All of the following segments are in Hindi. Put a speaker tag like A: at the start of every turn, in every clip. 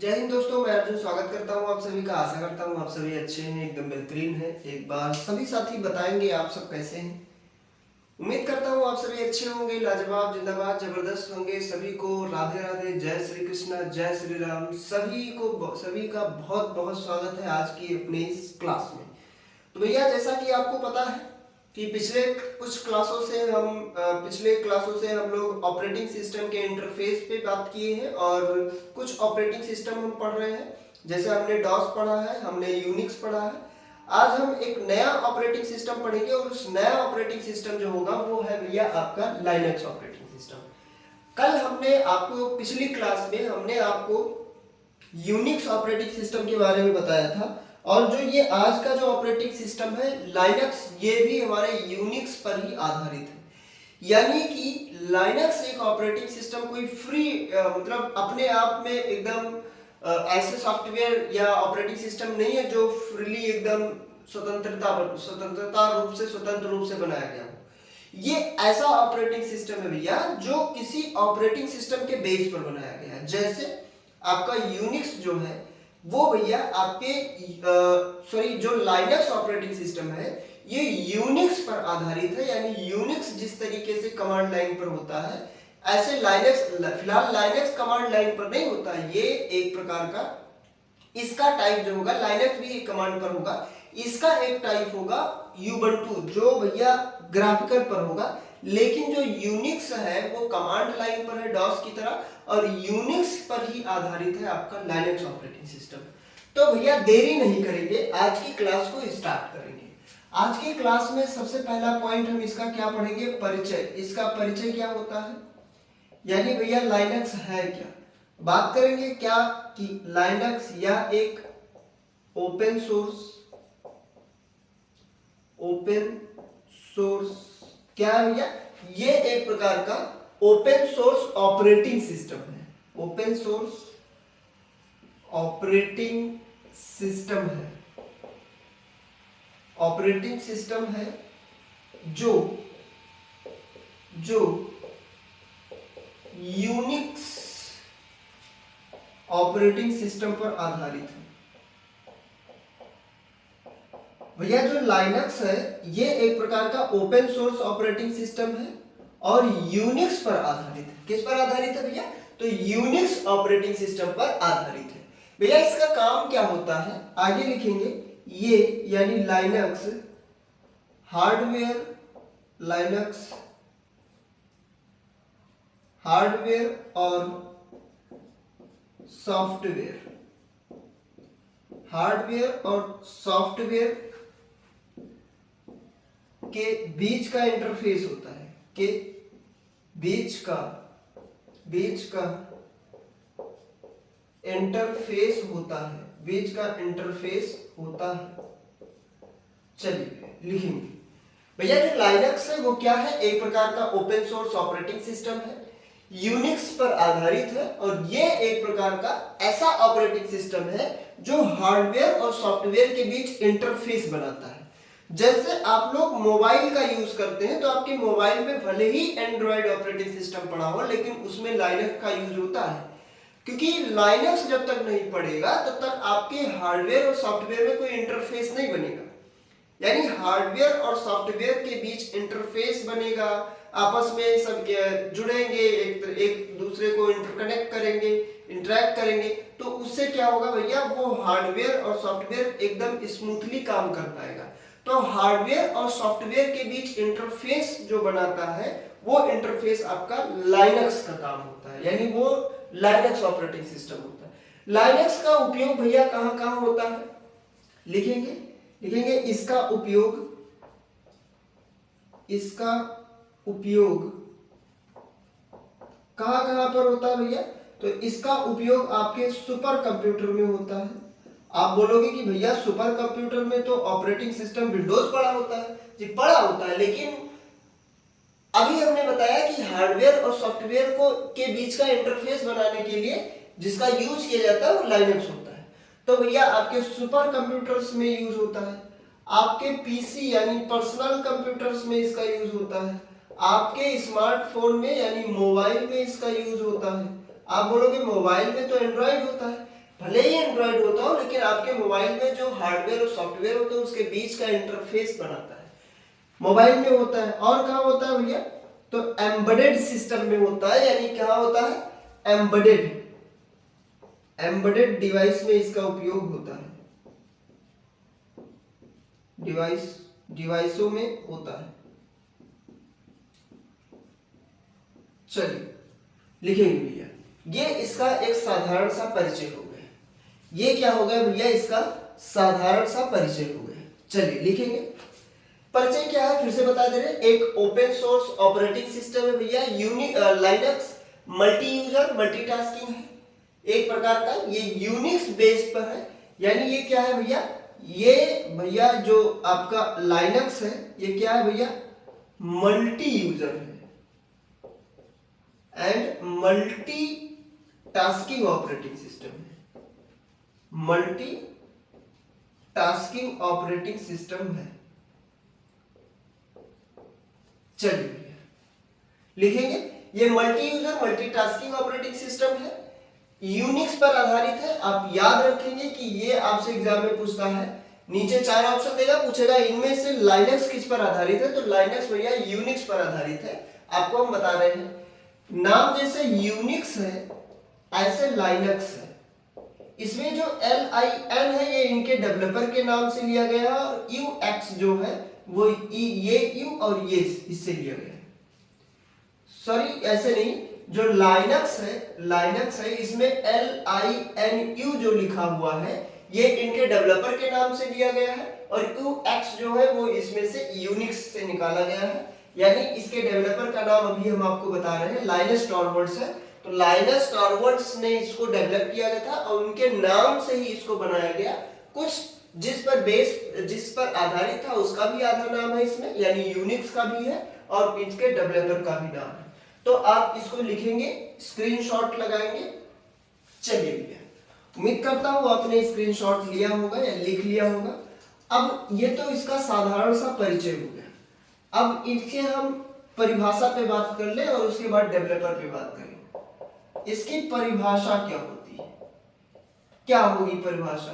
A: जय हिंद दोस्तों, मैं अर्जुन स्वागत करता हूं आप सभी का। आशा करता हूं आप सभी अच्छे हैं, एकदम बेहतरीन हैं। एक बार सभी साथी बताएंगे आप सब कैसे हैं। उम्मीद करता हूं आप सभी अच्छे होंगे, लाजवाब, जिंदाबाद, जबरदस्त होंगे। सभी को राधे राधे, जय श्री कृष्णा, जय श्री राम। सभी का बहुत बहुत स्वागत है आज की अपनी इस क्लास में। तो भैया, जैसा कि आपको पता है कि पिछले क्लासों से हम लोग ऑपरेटिंग सिस्टम के इंटरफेस पे बात किए हैं और कुछ ऑपरेटिंग सिस्टम हम पढ़ रहे हैं। जैसे हमने डॉस पढ़ा है, हमने यूनिक्स पढ़ा है। आज हम एक नया ऑपरेटिंग सिस्टम पढ़ेंगे और उस नया ऑपरेटिंग सिस्टम जो होगा वो है भैया आपका लाइनक्स ऑपरेटिंग सिस्टम। कल हमने आपको पिछली क्लास में हमने आपको यूनिक्स ऑपरेटिंग सिस्टम के बारे में बताया था, और जो ये आज का जो ऑपरेटिंग सिस्टम है लाइनक्स, ये भी हमारे यूनिक्स पर ही आधारित है। यानी कि लाइनक्स एक ऑपरेटिंग सिस्टम कोई फ्री मतलब अपने आप में एकदम ऐसे सॉफ्टवेयर या ऑपरेटिंग सिस्टम नहीं है जो फ्रीली एकदम स्वतंत्र रूप से बनाया गया हो। ये ऐसा ऑपरेटिंग सिस्टम है भैया जो किसी ऑपरेटिंग सिस्टम के बेस पर बनाया गया है। जैसे आपका यूनिक्स जो है वो भैया आपके जो लाइनक्स ऑपरेटिंग सिस्टम है ये यूनिक्स पर आधारित है। यानी यूनिक्स जिस तरीके से कमांड लाइन पर होता है, ऐसे लाइनक्स फिलहाल लाइनक्स कमांड लाइन पर नहीं होता। ये एक प्रकार का इसका टाइप जो होगा, लाइनक्स भी एक कमांड पर होगा, इसका एक टाइप होगा यूबंटू जो भैया ग्राफिकल पर होगा। लेकिन जो यूनिक्स है वो कमांड लाइन पर है डॉस की तरह, और यूनिक्स पर ही आधारित है आपका लाइनक्स ऑपरेटिंग सिस्टम। तो भैया देरी नहीं करेंगे, आज की क्लास को स्टार्ट करेंगे। आज की क्लास में सबसे पहला पॉइंट हम इसका क्या पढ़ेंगे, परिचय। इसका परिचय क्या होता है, यानी भैया लाइनक्स है क्या। बात करेंगे क्या कि लाइनक्स या एक ओपन सोर्स क्या है भैया, ये एक प्रकार का ओपन सोर्स ऑपरेटिंग सिस्टम है। ओपन सोर्स ऑपरेटिंग सिस्टम है, ऑपरेटिंग सिस्टम है जो यूनिक्स ऑपरेटिंग सिस्टम पर आधारित है। भैया जो लाइनक्स है ये एक प्रकार का ओपन सोर्स ऑपरेटिंग सिस्टम है और यूनिक्स पर आधारित है। किस पर आधारित है भैया, तो यूनिक्स ऑपरेटिंग सिस्टम पर आधारित है। भैया इसका काम क्या होता है आगे लिखेंगे। ये यानी लाइनक्स हार्डवेयर, लाइनक्स हार्डवेयर और सॉफ्टवेयर, हार्डवेयर और सॉफ्टवेयर के बीच का इंटरफेस होता है, के बीच का इंटरफेस होता है, बीच का इंटरफेस होता है। चलिए लिखेंगे भैया जो लाइनक्स है वो क्या है, एक प्रकार का ओपन सोर्स ऑपरेटिंग सिस्टम है, यूनिक्स पर आधारित है, और ये एक प्रकार का ऐसा ऑपरेटिंग सिस्टम है जो हार्डवेयर और सॉफ्टवेयर के बीच इंटरफेस बनाता है। जैसे आप लोग मोबाइल का यूज करते हैं तो आपके मोबाइल में भले ही एंड्रॉइड ऑपरेटिंग सिस्टम पड़ा हो लेकिन उसमें लाइनक्स का यूज होता है, क्योंकि लाइनक्स जब तक नहीं पड़ेगा तब तक आपके हार्डवेयर और सॉफ्टवेयर में कोई इंटरफेस नहीं बनेगा। यानी हार्डवेयर और सॉफ्टवेयर के बीच इंटरफेस बनेगा, आपस में सब जुड़ेंगे, एक दूसरे को इंटरकनेक्ट करेंगे, इंटरेक्ट करेंगे, तो उससे क्या होगा भैया, वो हार्डवेयर और सॉफ्टवेयर एकदम स्मूथली काम कर पाएगा। तो हार्डवेयर और सॉफ्टवेयर के बीच इंटरफेस जो बनाता है वो इंटरफेस आपका लाइनक्स का काम होता है, यानी वो लाइनक्स ऑपरेटिंग सिस्टम होता है। लाइनक्स का उपयोग भैया कहां कहां होता है, लिखेंगे इसका उपयोग कहां कहां पर होता है भैया, तो इसका उपयोग आपके सुपर कंप्यूटर में होता है। आप बोलोगे कि भैया सुपर कंप्यूटर में तो ऑपरेटिंग सिस्टम विंडोज पड़ा होता है। जी पड़ा होता है, लेकिन अभी हमने बताया कि हार्डवेयर और सॉफ्टवेयर को के बीच का इंटरफेस बनाने के लिए जिसका यूज किया जाता है वो लाइनक्स होता है। तो भैया आपके सुपर कंप्यूटर्स में यूज होता है, आपके पीसी यानी पर्सनल कंप्यूटर्स में इसका यूज होता है, आपके स्मार्टफोन में यानी मोबाइल में इसका यूज होता है। आप बोलोगे मोबाइल में तो एंड्रॉइड होता है, भले ही एंड्रॉइड होता हो, लेकिन आपके मोबाइल में जो हार्डवेयर और सॉफ्टवेयर होता है उसके बीच का इंटरफेस बनाता है, मोबाइल में होता है। और कहाँ होता है भैया? तो एम्बेडेड सिस्टम में होता है, यानी क्या होता है? एम्बेडेड, एम्बेडेड डिवाइस में इसका उपयोग होता है, डिवाइसों में होता है। चलिए लिखेंगे भैया, ये इसका एक साधारण सा परिचय हो गया। ये क्या हो गया भैया? इसका साधारण सा परिचय हो गया। चलिए लिखेंगे, परिचय क्या है फिर से बता दे रहे। एक ओपन सोर्स ऑपरेटिंग सिस्टम है भैया, लाइनक्स मल्टी यूजर मल्टीटास्किंग है एक प्रकार का, ये यूनिक्स बेस्ड पर है। यानी ये क्या है भैया? ये भैया जो आपका लाइनक्स है ये क्या है भैया? मल्टी यूजर है and multi tasking operating system है, मल्टी टास्किंग ऑपरेटिंग सिस्टम है। चलिए लिखेंगे, ये multi user multitasking operating system है, यूनिक्स पर आधारित है। आप याद रखेंगे कि ये आपसे एग्जाम में पूछता है, नीचे 4 ऑप्शन देगा, पूछेगा इनमें से लाइनक्स किस पर आधारित है, तो लाइनक्स भैया यूनिक्स पर आधारित है। आपको हम बता रहे हैं, नाम जैसे यूनिक्स है ऐसे लाइनक्स है। इसमें जो LIN है ये इनके डेवलपर के नाम से लिया गया है, और UX जो है वो ये U और ये इससे लिया गया है। सॉरी ऐसे नहीं, जो लाइनक्स है इसमें LINU जो लिखा हुआ है ये इनके डेवलपर के नाम से लिया गया है, और UX जो है वो इसमें से यूनिक्स से निकाला गया है। यानी इसके डेवलपर का नाम अभी हम आपको बता रहे हैं, लाइनस टॉरवर्ड्स है। तो लाइनस टॉरवर्ड्स ने इसको डेवलप किया गया था और उनके नाम से ही इसको बनाया गया। कुछ जिस पर आधारित था उसका भी आधा नाम है इसमें, यानी यूनिक्स का भी है और इसके डेवलपर का भी नाम है। तो आप इसको लिखेंगे, स्क्रीनशॉट लगाएंगे। चलिए भैया, उम्मीद करता हूं आपने स्क्रीनशॉट लिया होगा या लिख लिया होगा। अब ये तो इसका साधारण सा परिचय हो गया। अब इसके हम परिभाषा पे बात कर ले और उसके बाद डेवलपर पे बात करें। इसकी परिभाषा क्या होती है, क्या होगी परिभाषा,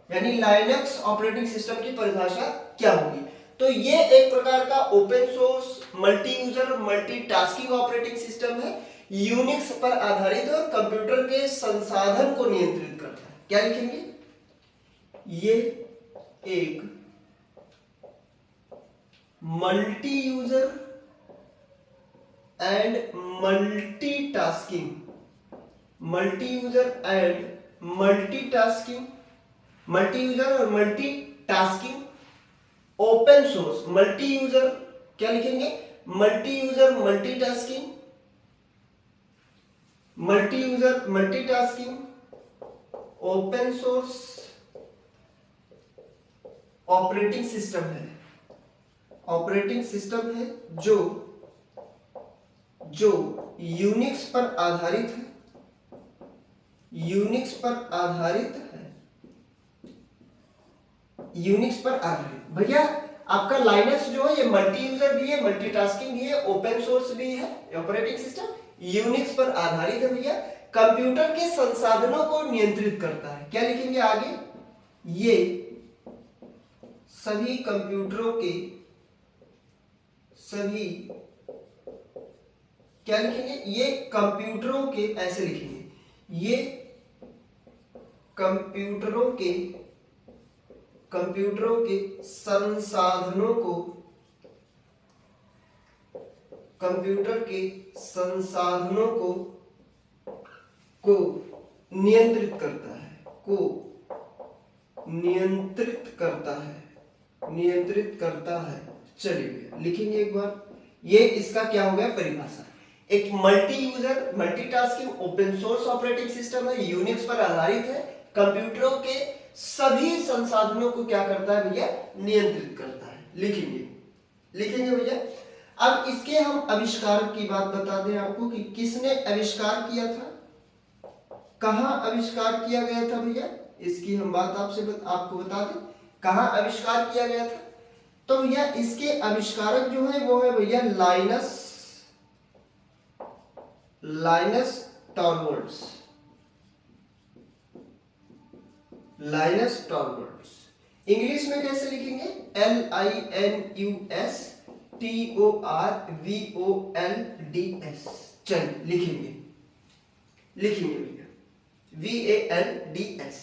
A: यानी लाइनक्स ऑपरेटिंग सिस्टम की परिभाषा क्या होगी? तो ये एक प्रकार का open source multi user multitasking operating system है, यूनिक्स पर आधारित है और कंप्यूटर के संसाधन को नियंत्रित करता है। क्या लिखेंगे? ये एक multi user and multitasking, multi user and multitasking, multi user और multitasking open source multi user, क्या लिखेंगे? Multi user multitasking, multi user multitasking open source operating system है, ऑपरेटिंग सिस्टम है जो यूनिक्स पर आधारित है, यूनिक्स पर आधारित है, यूनिक्स पर आधारित। भैया आपका लाइनक्स जो है ये मल्टी यूजर भी है, मल्टीटास्किंग भी है, ओपन सोर्स भी है ऑपरेटिंग सिस्टम, यूनिक्स पर आधारित है भैया, कंप्यूटर के संसाधनों को नियंत्रित करता है। क्या लिखेंगे आगे? ये सभी कंप्यूटरों के सभी, क्या लिखेंगे? ये कंप्यूटरों के, ऐसे लिखेंगे, ये कंप्यूटरों के संसाधनों को, कंप्यूटर के संसाधनों को नियंत्रित करता है, नियंत्रित करता है। चलिए लिखेंगे एक बार, ये इसका क्या हो गया परिभाषा। एक multi user multitasking open source operating system है, यूनिक्स पर आधारित है, कंप्यूटरों के सभी संसाधनों को क्या करता है भैया? नियंत्रित करता है। लिखेंगे भैया। अब इसके हम आविष्कार की बात बता दें आपको कि किसने आविष्कार किया था, कहां आविष्कार किया गया था भैया, इसकी हम बात आपको बता दें, कहां आविष्कार किया गया था। तो भैया इसके आविष्कारक जो है वो है भैया लाइनस टॉरवर्ड्स, लाइनस टॉरवर्ड्स। इंग्लिश में कैसे लिखेंगे? LINUSTORVOLDS। चलिए लिखेंगे भैया VALDS।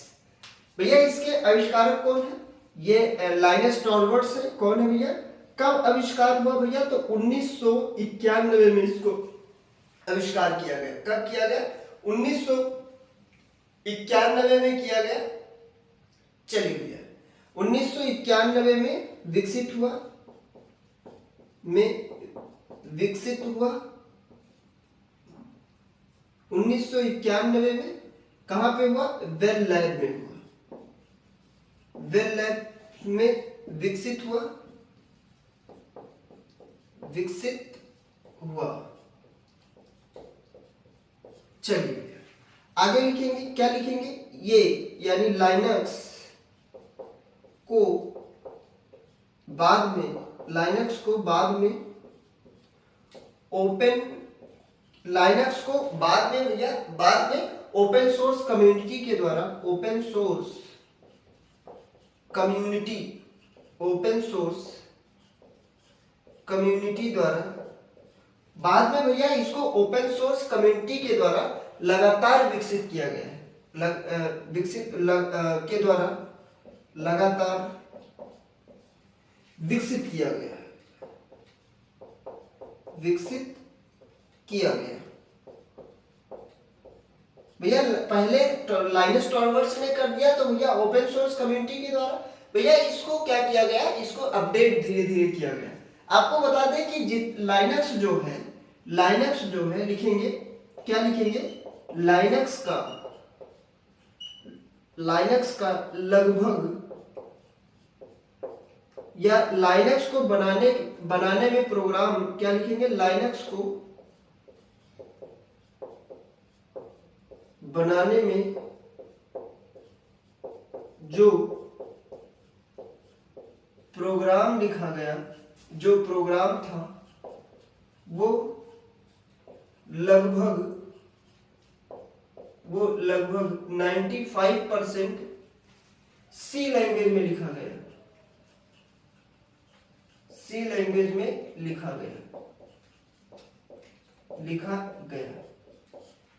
A: भैया इसके आविष्कारक कौन है? ये लाइनस टॉरवर्ड्स है। कौन है भैया? कब आविष्कार हुआ भैया? तो 1991 में इसको आविष्कार किया गया। कब किया गया? 1991 में किया गया। चलिए भैया 1991 में विकसित हुआ 1991 में कहां पे हुआ? वेल लैब में हुआ। वेल लैब में विकसित हुआ। चलिए आगे लिखेंगे। क्या लिखेंगे? ये यानी लाइनक्स को बाद में ओपन सोर्स कम्युनिटी के द्वारा बाद में भैया इसको ओपन सोर्स कम्युनिटी के द्वारा लगातार विकसित किया गया है। लगातार विकसित किया गया। भैया पहले लाइनस टॉरवर्ड्स ने कर दिया, तो भैया ओपन सोर्स कम्युनिटी के द्वारा भैया इसको क्या किया गया? इसको अपडेट धीरे धीरे किया गया। आपको बता दें कि लाइनक्स जो है लिखेंगे। क्या लिखेंगे? लाइनक्स का लगभग या लाइनक्स को बनाने में प्रोग्राम क्या लिखेंगे? लाइनक्स को बनाने में जो प्रोग्राम लिखा गया, जो प्रोग्राम था वो लगभग 95% सी लैंग्वेज में लिखा गया।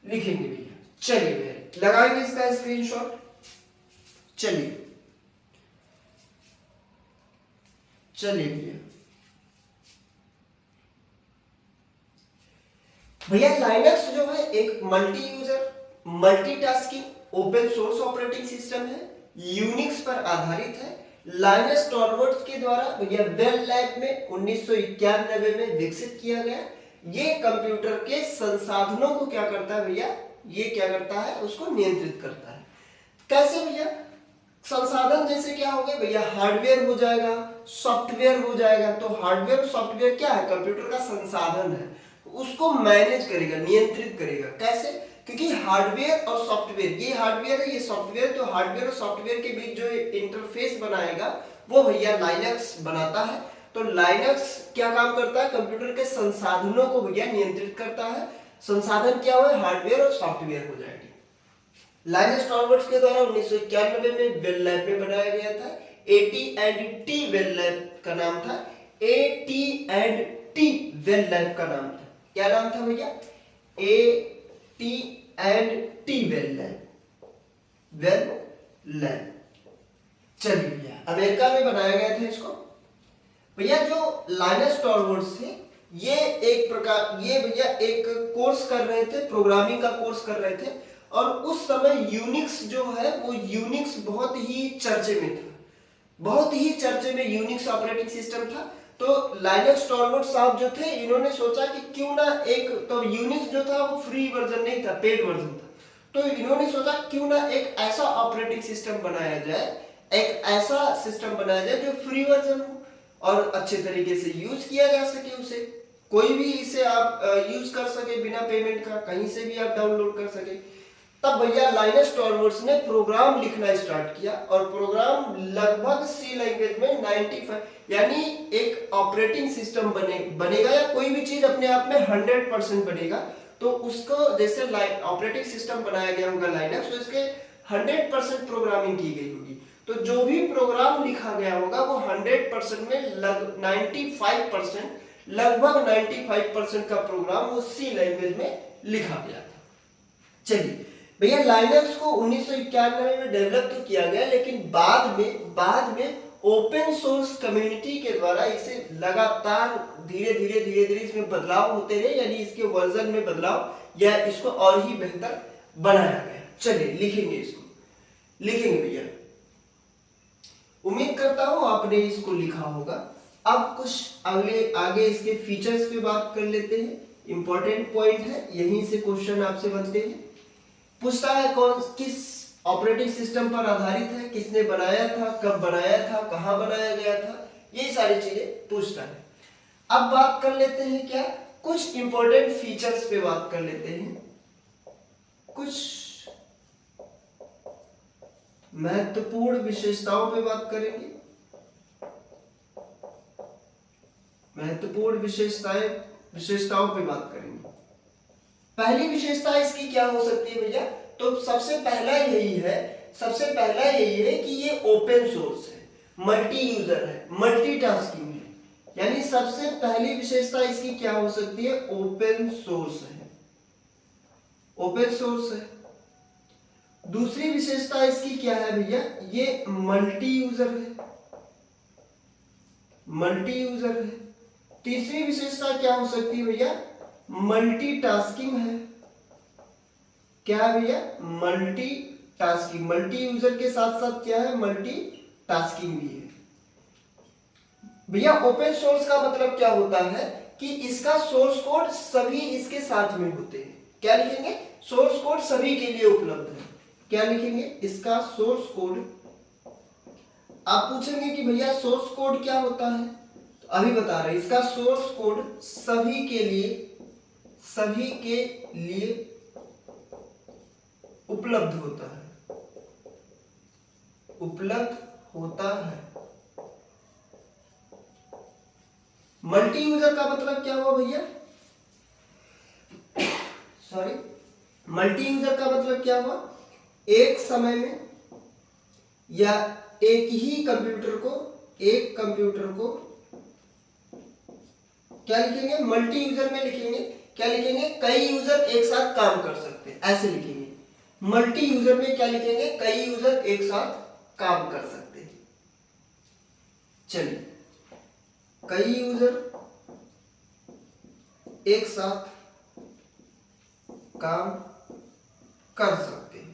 A: लिखेंगे भैया। चलिए भैया लगाएंगे इसका स्क्रीनशॉट। चलिए भैया लाइनक्स जो है एक multi user multitasking open source operating system है। यूनिक्स पर आधारित है। लाइनस टॉरवर्ड्स के द्वारा भैया बेल लैब में 1991 में विकसित किया गया। ये कंप्यूटर के संसाधनों को क्या करता है भैया? ये क्या करता है? उसको नियंत्रित करता है। कैसे भैया? संसाधन जैसे क्या हो गए भैया? हार्डवेयर हो जाएगा, सॉफ्टवेयर हो जाएगा। तो हार्डवेयर और सॉफ्टवेयर क्या है? कंप्यूटर का संसाधन है। उसको मैनेज करेगा, नियंत्रित करेगा। कैसे? क्योंकि हार्डवेयर और सॉफ्टवेयर, ये हार्डवेयर है, ये सॉफ्टवेयर, तो हार्डवेयर और सॉफ्टवेयर के बीच जो इंटरफेस बनाएगा वो भैया लाइनक्स बनाता है। तो लाइनक्स क्या काम करता है? कंप्यूटर के संसाधनों को भैया नियंत्रित करता है। संसाधन क्या हुआ? हार्डवेयर और सॉफ्टवेयर हो जाएगी। लाइनस टॉरवर्ड्स के द्वारा 1991 में बेल लैब में बनाया गया था। AT&T बेल लैब का नाम था। AT&T बेल लैब का नाम था। क्या नाम था भैया? AT&T bell lab. चलिए भैया अमेरिका में बनाया गया था इसको। भैया जो लाइनस टॉरवर्ड्स थे ये भैया एक कोर्स कर रहे थे, प्रोग्रामिंग का कोर्स कर रहे थे। और उस समय यूनिक्स जो है वो यूनिक्स बहुत ही चर्चे में यूनिक्स ऑपरेटिंग सिस्टम था। तो लाइनस टॉरवर्ड्स साहब जो थे इन्होंने सोचा कि क्यों ना एक, तो यूनिक्स जो था वो फ्री वर्जन नहीं था, पेड वर्जन था। तो इन्होंने सोचा क्यों ना एक ऐसा ऑपरेटिंग सिस्टम बनाया जाए, जो फ्री वर्जन हो और अच्छे तरीके से यूज किया जा सके। उसे कोई भी इसे आप यूज कर सके बिना पेमेंट का, कहीं से भी आप डाउनलोड कर सके। तब भैया लाइनस टॉरवर्ड्स ने प्रोग्राम लिखना स्टार्ट किया और प्रोग्राम लगभग सी लैंग्वेज में 95, यानी एक ऑपरेटिंग सिस्टम बनेगा या कोई भी चीज अपने आप में 100% बनेगा। तो उसको जैसे ऑपरेटिंग सिस्टम बनाया गया होगा लाइनक्स, तो इसके 100% प्रोग्रामिंग की गई होगी। तो जो भी प्रोग्राम लिखा गया होगा वो 100% में 95%, लगभग 95% का प्रोग्राम वो सी लैंग्वेज में लिखा गया था। चलिए भैया, लाइनक्स को 1991 में डेवलप तो किया गया, लेकिन बाद में ओपन सोर्स कम्युनिटी के द्वारा इसे लगातार धीरे धीरे इसमें बदलाव होते रहे, यानी इसके वर्जन में बदलाव या इसको और ही बेहतर बनाया गया। चलिए लिखेंगे, इसको लिखेंगे भैया। उम्मीद करता हूं आपने इसको लिखा होगा। अब कुछ आगे इसके फीचर्स पे बात कर लेते हैं। इंपॉर्टेंट पॉइंट है, यहीं से क्वेश्चन आपसे बनते हैं। पूछता है किस ऑपरेटिंग सिस्टम पर आधारित है, किसने बनाया था, कब बनाया था, कहां बनाया गया था, ये सारी चीजें पूछता है। अब बात कर लेते हैं क्या, कुछ इंपॉर्टेंट फीचर्स पे बात कर लेते हैं, कुछ महत्वपूर्ण विशेषताओं पे बात करेंगे। महत्वपूर्ण विशेषताओं पे बात करेंगे। पहली विशेषता इसकी क्या हो सकती है भैया, तो सबसे पहला यही है कि ये ओपन सोर्स है, मल्टी यूजर है, मल्टीटास्किंग है। यानी सबसे पहली विशेषता इसकी क्या हो सकती है, ओपन सोर्स है, ओपन सोर्स है। दूसरी विशेषता इसकी क्या है भैया, ये मल्टी यूजर है, मल्टी यूजर है। तीसरी विशेषता क्या हो सकती है भैया, मल्टीटास्किंग है। क्या है भैया, मल्टीटास्किंग, मल्टी यूजर के साथ साथ क्या है, मल्टीटास्किंग भी है। भैया ओपन सोर्स का मतलब क्या होता है कि इसका सोर्स कोड सभी इसके साथ में होते हैं। क्या लिखेंगे, सोर्स कोड सभी के लिए उपलब्ध है। क्या लिखेंगे, इसका सोर्स कोड। आप पूछेंगे कि भैया सोर्स कोड क्या होता है, तो अभी बता रहे हैं, इसका सोर्स कोड सभी के लिए उपलब्ध होता है। मल्टी यूजर का मतलब क्या हुआ भैया, सॉरी, मल्टी यूजर का मतलब क्या हुआ, एक समय में या एक कंप्यूटर को क्या लिखेंगे, मल्टी यूजर में लिखेंगे, क्या लिखेंगे, कई यूजर एक साथ काम कर सकते हैं, ऐसे लिखेंगे। मल्टी यूजर में क्या लिखेंगे, कई यूजर एक साथ काम कर सकते हैं। चलिए, कई यूजर एक साथ काम कर सकते हैं।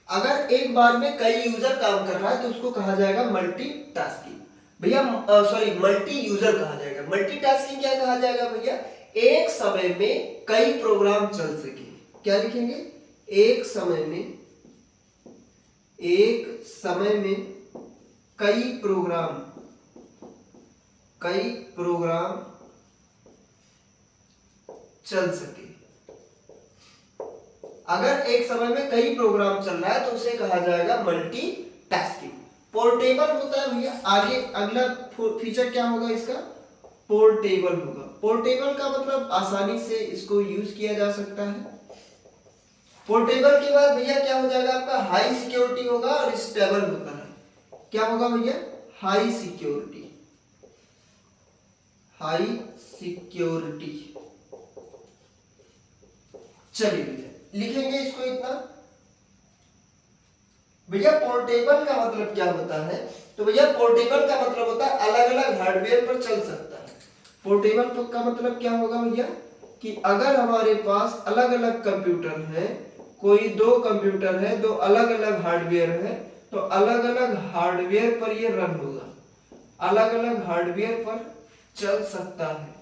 A: अगर एक बार में कई यूजर काम कर रहा है तो उसको कहा जाएगा मल्टीटास्किंग भैया, सॉरी मल्टी यूजर कहा जाएगा। मल्टीटास्किंग क्या कहा जाएगा भैया, एक समय में कई प्रोग्राम चल सके। क्या लिखेंगे, एक समय में कई प्रोग्राम चल सके। अगर एक समय में कई प्रोग्राम चल रहा है तो उसे कहा जाएगा मल्टीटास्किंग। पोर्टेबल होता है भैया, आगे अगला फीचर क्या होगा इसका, पोर्टेबल होगा। पोर्टेबल का मतलब आसानी से इसको यूज किया जा सकता है। पोर्टेबल के बाद भैया क्या हो जाएगा आपका, हाई सिक्योरिटी होगा और स्टेबल होता है। क्या होगा भैया, हाई सिक्योरिटी। चलिए भैया लिखेंगे इसको इतना। भैया पोर्टेबल का मतलब क्या होता है, तो भैया पोर्टेबल का मतलब होता है अलग अलग हार्डवेयर पर चल सकता है। पोर्टेबल का मतलब क्या होगा भैया, कि अगर हमारे पास अलग अलग कंप्यूटर है, कोई दो कंप्यूटर है, दो अलग अलग हार्डवेयर है, तो अलग अलग हार्डवेयर पर ये रन होगा, अलग अलग हार्डवेयर पर चल सकता है,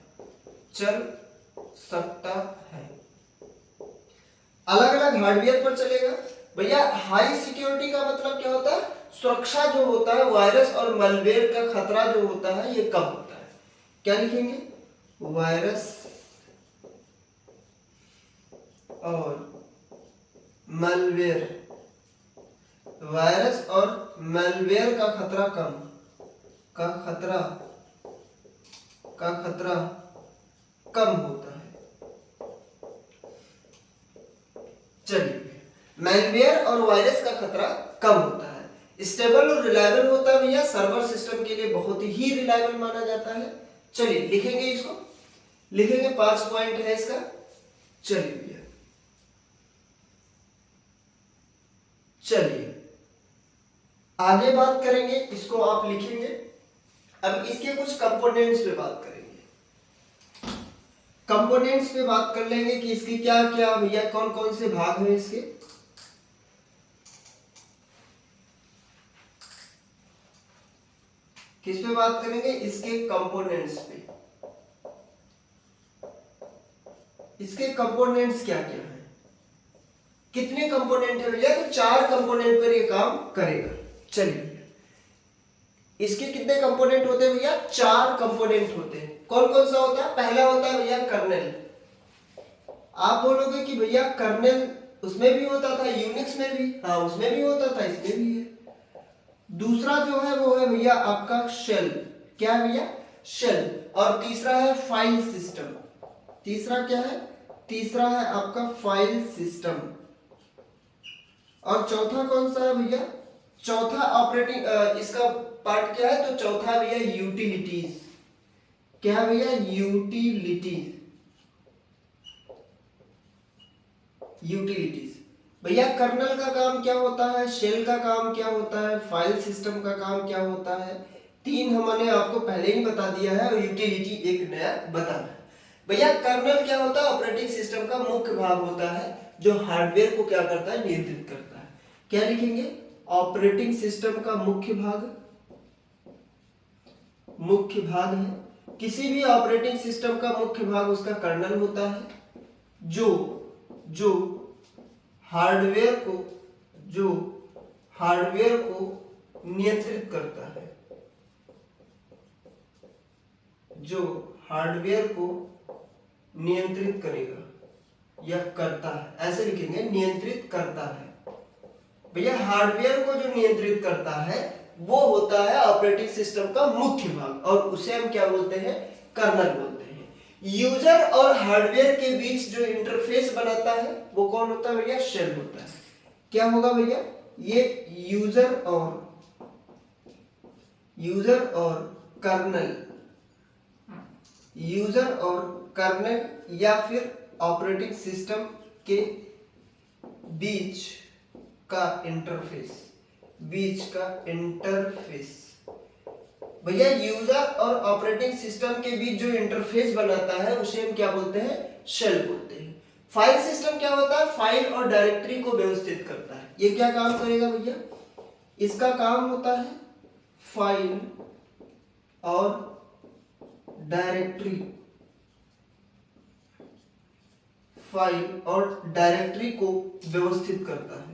A: अलग अलग हार्डवेयर पर चलेगा। भैया हाई सिक्योरिटी का मतलब क्या होता है, सुरक्षा जो होता है, वायरस और मलवेयर का खतरा जो होता है ये कम होता है। क्या लिखेंगे, वायरस और मलवेयर, वायरस और मलवेयर का खतरा कम होता है। चलिए, मैलवेयर और वायरस का खतरा कम होता है। स्टेबल और रिलायबल होता है भैया, सर्वर सिस्टम के लिए बहुत ही रिलायबल माना जाता है। चलिए लिखेंगे इसको, लिखेंगे 5 पॉइंट है इसका। चलिए भैया, चलिए आगे बात करेंगे, इसको आप लिखेंगे। अब इसके कुछ कंपोनेंट्स पे बात करेंगे। कंपोनेंट्स पे बात कर लेंगे कि इसके क्या क्या भैया, कौन कौन से भाग हैं इसके। किस पे बात करेंगे, इसके कंपोनेंट्स पे। इसके कंपोनेंट्स क्या क्या है, कितने कंपोनेंट है भैया, तो 4 कंपोनेंट पर ये काम करेगा। चलिए, इसके कितने कंपोनेंट होते हैं भैया, 4 कंपोनेंट होते हैं। कौन कौन सा होता है, पहला होता है भैया कर्नेल। आप बोलोगे कि भैया कर्नेल उसमें भी होता था, यूनिक्स में भी, हाँ उसमें भी होता था, इसमें भी है। दूसरा जो है वो है भैया आपका शेल। क्या है भैया, शेल। और तीसरा है फाइल सिस्टम। तीसरा क्या है, तीसरा है आपका फाइल सिस्टम। और चौथा कौन सा है भैया, चौथा ऑपरेटिंग इसका पार्ट क्या है, तो चौथा भैया यूटिलिटीज। क्या है भैया, यूटिलिटीज। यूटिलिटीज भैया, कर्नल का काम क्या होता है, शेल का काम क्या होता है, फाइल सिस्टम का काम क्या होता है। 3 हमने आपको पहले ही बता दिया है, और यूटिलिटी एक नया बताना है। भैया कर्नल क्या होता है, ऑपरेटिंग सिस्टम का मुख्य भाग होता है, जो हार्डवेयर को क्या करता है, नियंत्रित करता है। क्या लिखेंगे, ऑपरेटिंग सिस्टम का मुख्य भाग। मुख्य भाग है, किसी भी ऑपरेटिंग सिस्टम का मुख्य भाग उसका कर्नल होता है, जो हार्डवेयर को नियंत्रित करता है, जो हार्डवेयर को नियंत्रित करेगा या करता है, ऐसे लिखेंगे, नियंत्रित करता है। भैया हार्डवेयर को जो नियंत्रित करता है वो होता है ऑपरेटिंग सिस्टम का मुख्य भाग, और उसे हम क्या बोलते हैं, कर्नल बोलते हैं। यूजर और हार्डवेयर के बीच जो इंटरफेस बनाता है वो कौन होता है भैया, शेल होता है। क्या होगा भैया, ये यूजर और कर्नल या फिर ऑपरेटिंग सिस्टम के बीच का इंटरफेस। भैया यूजर और ऑपरेटिंग सिस्टम के बीच जो इंटरफेस बनाता है उसे हम क्या बोलते हैं, शेल बोलते हैं। फाइल सिस्टम क्या होता है, फाइल और डायरेक्टरी को व्यवस्थित करता है। ये क्या काम करेगा भैया, इसका काम होता है फाइल और डायरेक्टरी को व्यवस्थित करता है,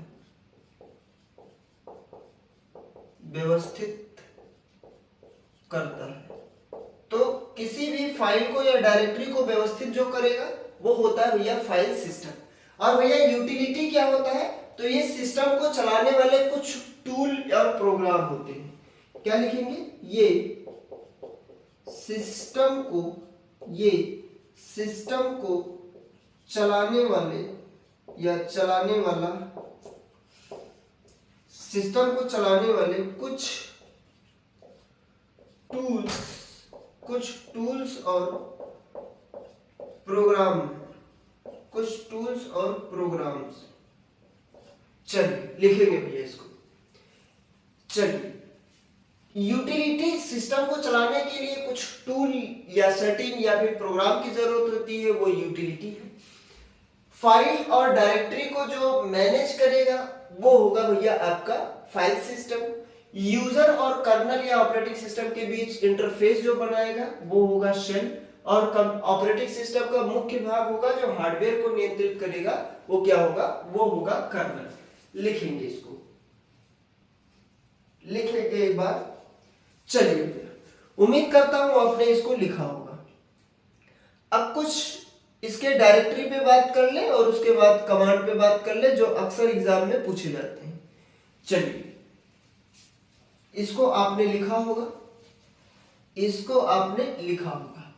A: तो किसी भी फाइल को या डायरेक्टरी को व्यवस्थित जो करेगा वो होता है भैया फाइल सिस्टम। और भैया यूटिलिटी क्या होता है, तो ये सिस्टम को चलाने वाले कुछ टूल और प्रोग्राम होते हैं। क्या लिखेंगे, ये सिस्टम को चलाने वाले कुछ टूल्स और प्रोग्राम्स। चलिए लिखेंगे भैया इसको। चलिए, यूटिलिटी सिस्टम को चलाने के लिए कुछ टूल या सेटिंग या फिर प्रोग्राम की जरूरत होती है, वो यूटिलिटी है। फाइल और डायरेक्टरी को जो मैनेज करेगा वो होगा भैया आपका फाइल सिस्टम। यूजर और कर्नल या ऑपरेटिंग सिस्टम के बीच इंटरफेस जो बनाएगा वो होगा शेल। और ऑपरेटिंग सिस्टम का मुख्य भाग होगा जो हार्डवेयर को नियंत्रित करेगा वो क्या होगा, वो होगा कर्नल। लिखेंगे इसको, लिखेंगे एक बार। चलिए, उम्मीद करता हूं आपने इसको लिखा होगा। अब कुछ इसके डायरेक्टरी पे बात कर ले और उसके बाद कमांड पे बात कर ले, जो अक्सर एग्जाम में पूछे जाते हैं। चलिए, इसको आपने लिखा होगा,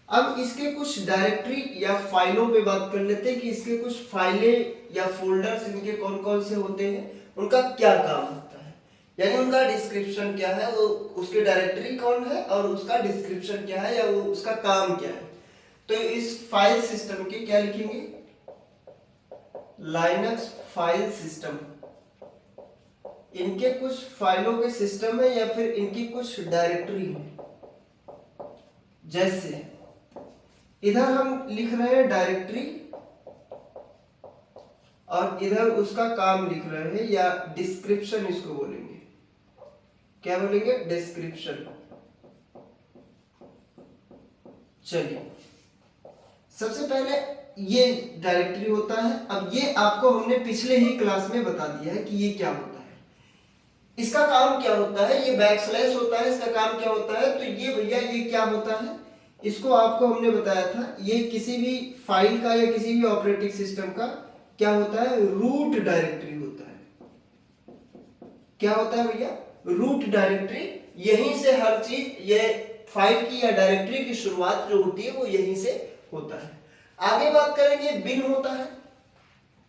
A: अब इसके कुछ डायरेक्टरी या फाइलों पे बात कर लेते हैं कि इसके कुछ फाइलें या फोल्डर्स इनके कौन कौन से होते हैं, उनका क्या काम होता है, यानी उनका डिस्क्रिप्शन क्या है, वो उसके डायरेक्टरी कौन है और उसका डिस्क्रिप्शन क्या है या वो उसका काम क्या है। तो इस फाइल सिस्टम के क्या लिखेंगे, लाइनक्स फाइल सिस्टम, इनके कुछ फाइलों के सिस्टम है या फिर इनकी कुछ डायरेक्टरी है। जैसे इधर हम लिख रहे हैं डायरेक्टरी और इधर उसका काम लिख रहे हैं या डिस्क्रिप्शन इसको बोलेंगे, क्या बोलेंगे, डिस्क्रिप्शन। चलिए सबसे पहले ये डायरेक्टरी होता है। अब ये आपको हमने पिछले ही क्लास में बता दिया है कि ये क्या होता है, इसका काम क्या होता है, ये बैकस्लैश होता है, इसका काम क्या होता है। तो ये भैया ये क्या होता है, इसको आपको हमने बताया था, ये किसी भी फाइल का या किसी भी ऑपरेटिंग सिस्टम का क्या होता है, रूट डायरेक्टरी होता है। क्या होता है भैया, रूट डायरेक्टरी। यहीं से हर चीज, ये फाइल की या डायरेक्टरी की शुरुआत जो होती है वो यहीं से होता है। आगे बात करेंगे, बिन होता है,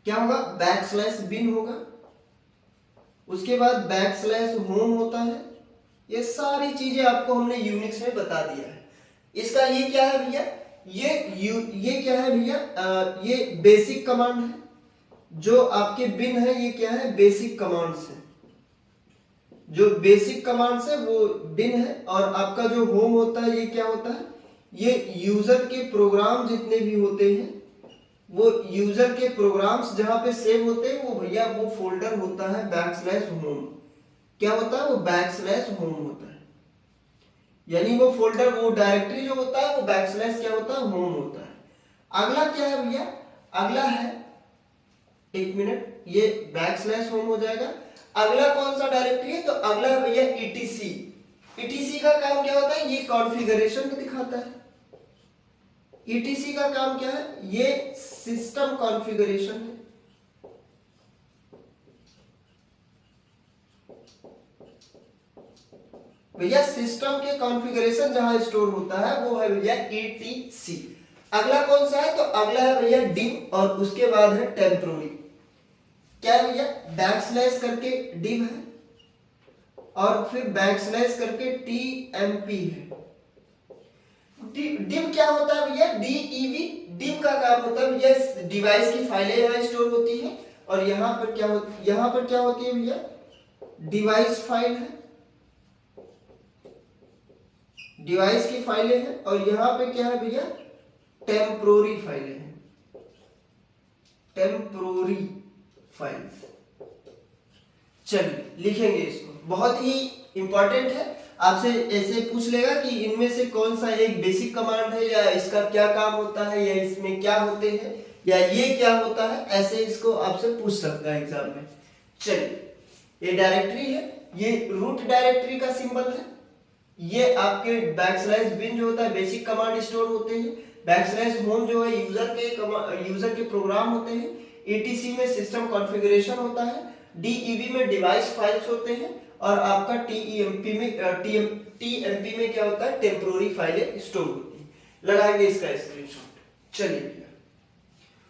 A: क्या होगा, बैकस्लैश बिन होगा। उसके बाद बैकस्लैश होम होता है। ये सारी चीजें आपको हमने यूनिक्स में बता दिया है। इसका ये क्या है भैया, ये क्या है भैया, ये बेसिक कमांड है। जो आपके बिन है ये क्या है, बेसिक कमांड्स है। जो बेसिक कमांड्स है वो बिन है। और आपका जो होम होता है ये क्या होता है, ये यूजर के प्रोग्राम जितने भी होते हैं, वो यूजर के प्रोग्राम्स जहां पे सेव होते हैं वो भैया वो फोल्डर होता है बैकस्लैश होम। क्या होता है, वो बैकस्लैश होम होता है। यानी वो फोल्डर, वो डायरेक्टरी जो होता है वो बैकस्लैश क्या होता है, होम होता है। अगला क्या है भैया, अगला है, एक मिनट, ये बैकस्लैश होम हो जाएगा। अगला कौन सा डायरेक्टरी है, तो अगला है भैया ईटीसी। ईटीसी का काम क्या होता है, ये कॉन्फ़िगरेशन में दिखाता है। ईटीसी का काम क्या है, ये सिस्टम कॉन्फ़िगरेशन है। भैया सिस्टम के कॉन्फ़िगरेशन जहां स्टोर होता है वो है भैया ईटीसी। अगला कौन सा है, तो अगला है भैया डिव और उसके बाद है टेम्पररी। क्या है भैया, बैकस्लैश करके डिव है और फिर बैकस्लैश करके टीएमपी है। डिव क्या होता है भैया, डीईवी। डिव का काम होता है भैया डिवाइस की फाइलें यहाँ स्टोर होती है और यहाँ पर क्या होती है भैया, डिवाइस फाइल है, डिवाइस की फाइलें हैं। और यहाँ पे क्या है भैया, टेम्पररी फाइलें हैं, टेम्पररी फाइल्स। चलिए लिखेंगे इसको, बहुत ही इंपॉर्टेंट है। आपसे ऐसे पूछ लेगा कि इनमें से कौन सा एक बेसिक कमांड है या इसका क्या काम होता है या इसमें क्या होते हैं या ये क्या होता है, ऐसे इसको आपसे पूछ सकता है एग्जाम में। चलिए ये डायरेक्टरी है, ये रूट डायरेक्टरी का सिंबल है। ये आपके बैकस्लैश बिन जो होता है बेसिक कमांड स्टोर होते हैं। बैकस्लैश होम जो है यूजर के प्रोग्राम होते हैं। ईटीसी में सिस्टम कॉन्फ़िगरेशन होता है। डीईवी में डिवाइस फाइल्स होते हैं और आपका टीएमपी में क्या होता है, टेम्पररी फाइलें स्टोर होती हैं। लगाएंगे इसका स्क्रीनशॉट। चलिए भैया,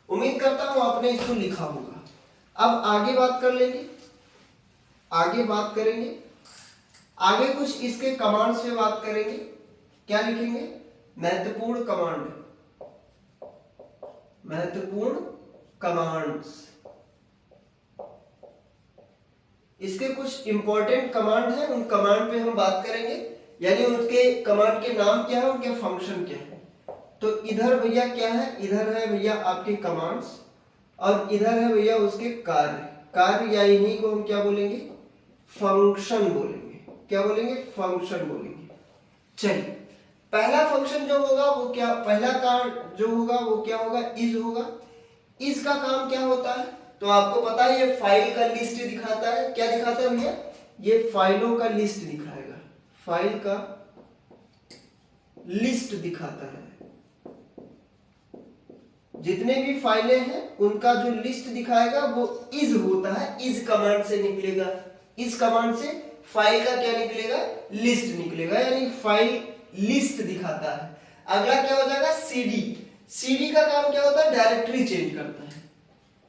A: उम्मीद करता हूं आपने इसको लिखा होगा। अब आगे बात कर लेंगे, आगे कुछ इसके कमांड्स पे बात करेंगे। क्या लिखेंगे, महत्वपूर्ण कमांड्स। इसके कुछ इंपॉर्टेंट कमांड हैं, उन कमांड पे हम बात करेंगे, यानी उनके कमांड के नाम क्या है, उनके फंक्शन क्या है। तो इधर भैया क्या है, इधर है भैया आपके कमांड्स और इधर है भैया उसके कार्य या इन्हीं को हम क्या बोलेंगे, फंक्शन बोलेंगे। क्या बोलेंगे, फंक्शन बोलेंगे। चलिए पहला फंक्शन जो होगा वो क्या, पहला कार्य जो होगा वो क्या होगा, इज होगा। इज का काम क्या होता है, तो आपको पता है ये फाइल का लिस्ट दिखाता है। क्या दिखाता है भैया, ये फाइलों का लिस्ट दिखाएगा, फाइल का लिस्ट दिखाता है। जितने भी फाइलें हैं उनका जो लिस्ट दिखाएगा वो इज होता है, इज कमांड से निकलेगा। इस कमांड से फाइल का क्या निकलेगा, लिस्ट निकलेगा, यानी फाइल लिस्ट दिखाता है। अगला क्या हो जाएगा सीडी। सीडी का काम क्या होता है, डायरेक्टरी चेंज करता है।